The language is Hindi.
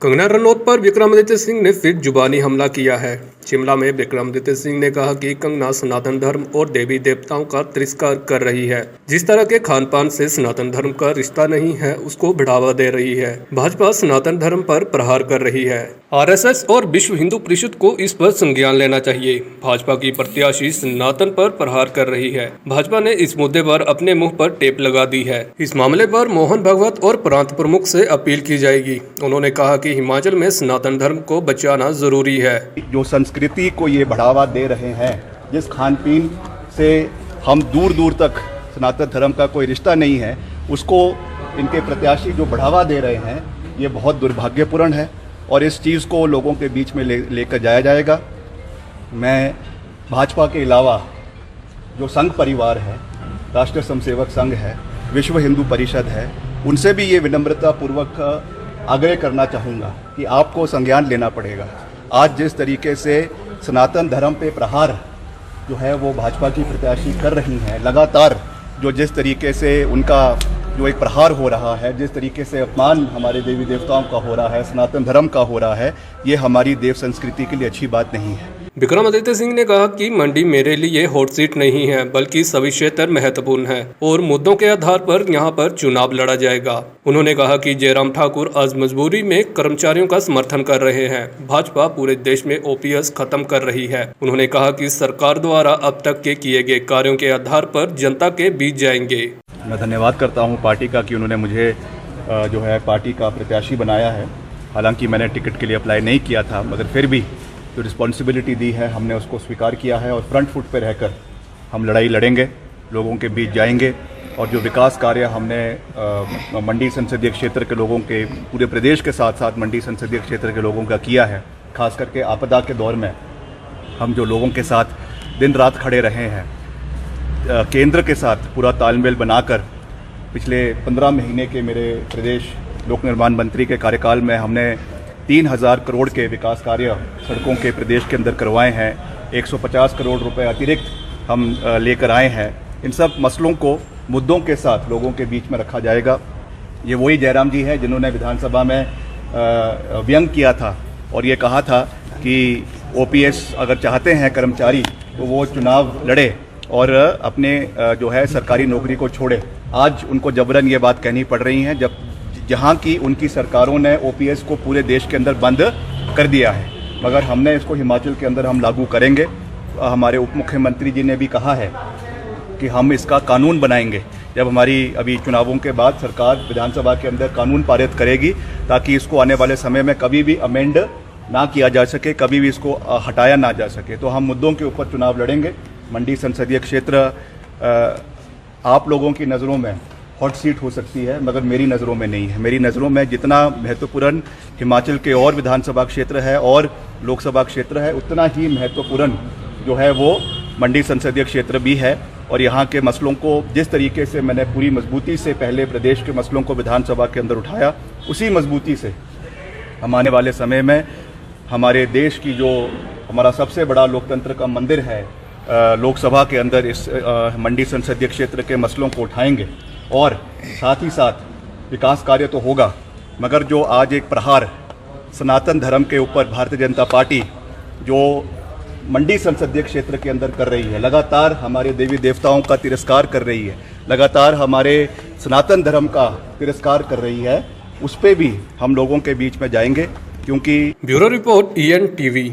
कंगना रनौत पर विक्रमादित्य सिंह ने फिर जुबानी हमला किया है। शिमला में विक्रमादित्य सिंह ने कहा कि कंगना सनातन धर्म और देवी देवताओं का तिरस्कार कर रही है। जिस तरह के खान पान से सनातन धर्म का रिश्ता नहीं है उसको बढ़ावा दे रही है। भाजपा सनातन धर्म पर प्रहार कर रही है। आरएसएस और विश्व हिंदू परिषद को इस पर संज्ञान लेना चाहिए। भाजपा की प्रत्याशी सनातन पर प्रहार कर रही है। भाजपा ने इस मुद्दे पर अपने मुंह पर टेप लगा दी है। इस मामले पर मोहन भागवत और प्रांत प्रमुख से अपील की जाएगी। उन्होंने कहा कि हिमाचल में सनातन धर्म को बचाना जरूरी है। जो संस्कृति को ये बढ़ावा दे रहे हैं, जिस खान पीन से हम दूर दूर तक सनातन धर्म का कोई रिश्ता नहीं है, उसको इनके प्रत्याशी जो बढ़ावा दे रहे हैं, ये बहुत दुर्भाग्यपूर्ण है और इस चीज़ को लोगों के बीच में लेकर जाया जाएगा। मैं भाजपा के अलावा जो संघ परिवार है, राष्ट्रीय स्वयंसेवक संघ है, विश्व हिंदू परिषद है, उनसे भी ये विनम्रतापूर्वक आग्रह करना चाहूँगा कि आपको संज्ञान लेना पड़ेगा। आज जिस तरीके से सनातन धर्म पे प्रहार जो है वो भाजपा की प्रत्याशी कर रही हैं, लगातार जो जिस तरीके से उनका जो एक प्रहार हो रहा है, जिस तरीके से अपमान हमारे देवी देवताओं का हो रहा है, सनातन धर्म का हो रहा है, ये हमारी देव संस्कृति के लिए अच्छी बात नहीं है। विक्रमादित्य सिंह ने कहा कि मंडी मेरे लिए हॉट सीट नहीं है, बल्कि सभी क्षेत्र महत्वपूर्ण है और मुद्दों के आधार पर यहां पर चुनाव लड़ा जाएगा। उन्होंने कहा कि जयराम ठाकुर आज मजबूरी में कर्मचारियों का समर्थन कर रहे हैं। भाजपा पूरे देश में ओपीएस खत्म कर रही है। उन्होंने कहा कि सरकार द्वारा अब तक के किए गए कार्यों के आधार पर जनता के बीच जाएंगे। मैं धन्यवाद करता हूं पार्टी का कि उन्होंने मुझे जो है पार्टी का प्रत्याशी बनाया है। हालांकि मैंने टिकट के लिए अप्लाई नहीं किया था, मगर फिर भी जो रिस्पॉन्सिबिलिटी दी है हमने उसको स्वीकार किया है और फ्रंट फुट पर रहकर हम लड़ाई लड़ेंगे, लोगों के बीच जाएंगे और जो विकास कार्य हमने मंडी संसदीय क्षेत्र के लोगों के, पूरे प्रदेश के साथ साथ मंडी संसदीय क्षेत्र के लोगों का किया है, खास करके आपदा के दौर में हम जो लोगों के साथ दिन रात खड़े रहे हैं, केंद्र के साथ पूरा तालमेल बनाकर पिछले 15 महीने के मेरे प्रदेश लोक निर्माण मंत्री के कार्यकाल में हमने 3000 करोड़ के विकास कार्य सड़कों के प्रदेश के अंदर करवाए हैं। 150 करोड़ रुपए अतिरिक्त हम लेकर आए हैं। इन सब मसलों को, मुद्दों के साथ लोगों के बीच में रखा जाएगा। ये वही जयराम जी हैं जिन्होंने विधानसभा में व्यंग किया था और ये कहा था कि ओपीएस अगर चाहते हैं कर्मचारी तो वो चुनाव लड़े और अपने जो है सरकारी नौकरी को छोड़े। आज उनको जबरन ये बात कहनी पड़ रही है जहां की उनकी सरकारों ने ओपीएस को पूरे देश के अंदर बंद कर दिया है, मगर हमने इसको हिमाचल के अंदर हम लागू करेंगे। हमारे उप मुख्यमंत्री जी ने भी कहा है कि हम इसका कानून बनाएंगे जब हमारी अभी चुनावों के बाद सरकार विधानसभा के अंदर कानून पारित करेगी, ताकि इसको आने वाले समय में कभी भी अमेंड ना किया जा सके, कभी भी इसको हटाया ना जा सके। तो हम मुद्दों के ऊपर चुनाव लड़ेंगे। मंडी संसदीय क्षेत्र आप लोगों की नज़रों में हॉट सीट हो सकती है, मगर मेरी नज़रों में नहीं है। मेरी नज़रों में जितना महत्वपूर्ण हिमाचल के और विधानसभा क्षेत्र है और लोकसभा क्षेत्र है, उतना ही महत्वपूर्ण जो है वो मंडी संसदीय क्षेत्र भी है। और यहाँ के मसलों को जिस तरीके से मैंने पूरी मजबूती से पहले प्रदेश के मसलों को विधानसभा के अंदर उठाया, उसी मजबूती से हम आने वाले समय में हमारे देश की जो हमारा सबसे बड़ा लोकतंत्र का मंदिर है, लोकसभा के अंदर इस मंडी संसदीय क्षेत्र के मसलों को उठाएंगे। और साथ ही साथ विकास कार्य तो होगा, मगर जो आज एक प्रहार सनातन धर्म के ऊपर भारतीय जनता पार्टी जो मंडी संसदीय क्षेत्र के अंदर कर रही है, लगातार हमारे देवी देवताओं का तिरस्कार कर रही है, लगातार हमारे सनातन धर्म का तिरस्कार कर रही है, उस पर भी हम लोगों के बीच में जाएंगे। क्योंकि ब्यूरो रिपोर्ट EN TV।